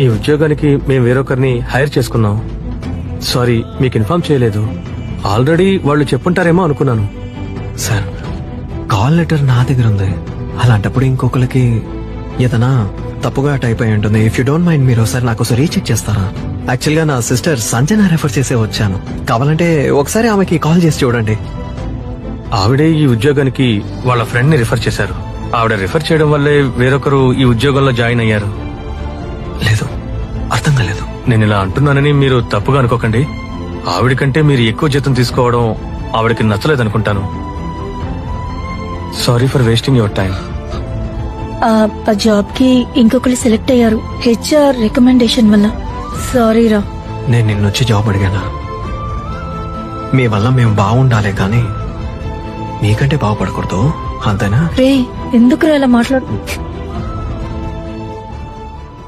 ఈ ఉద్యోగానికి మేము వేరొకరిని హైర్ చేసుకున్నాం. సారీ, మీకు ఇన్ఫార్మ్ చేయలేదు. ఆల్రెడీ వాళ్ళు చెప్పుంటారేమో అనుకున్నాను. సార్, కాల్ లెటర్ నా దగ్గర ఉంది. అలాంటప్పుడు ఇంకొకరికి ఏదైనా తప్పుగా టైప్ అయి ఉంటుంది. ఇఫ్ యూ డోంట్ మైండ్, మీరు ఒకసారి నాకు రీచెక్ చేస్తారా? యాక్చువల్ గా నా సిస్టర్ సంజన రెఫర్ చేసే వచ్చాను. కావాలంటే ఒకసారి ఆమెకి కాల్ చేసి చూడండి. ఆవిడే ఈ ఉద్యోగానికి వాళ్ళ ఫ్రెండ్ ని రిఫర్ చేశారు. ఆవిడ రిఫర్ చేయడం వల్లే వేరొకరు ఈ ఉద్యోగంలో జాయిన్ అయ్యారు. లేదు, అర్థం కాలేదు. నేను ఇలా అంటున్నానని మీరు తప్పుగా అనుకోకండి. ఆవిడ కంటే మీరు ఎక్కువ జీతం తీసుకోవడం ఆవిడకి నచ్చలేదనుకుంటాను. Sorry for wasting your time. ఆ జాబ్ కి ఇంకొకరు సెలెక్ట్ అయ్యారు హెచ్ఆర్ రికమెండేషన్ వల్ల. సారీ రా. నేను నిన్నొచ్చి జాబ్ అడిగానా? మీ వల్ల మేము బాగుండాలి కానీ మీకంటే బాగుపడకూడదు, అంతేనా? రే, ఎందుకు ఇలా మాట్లాడు?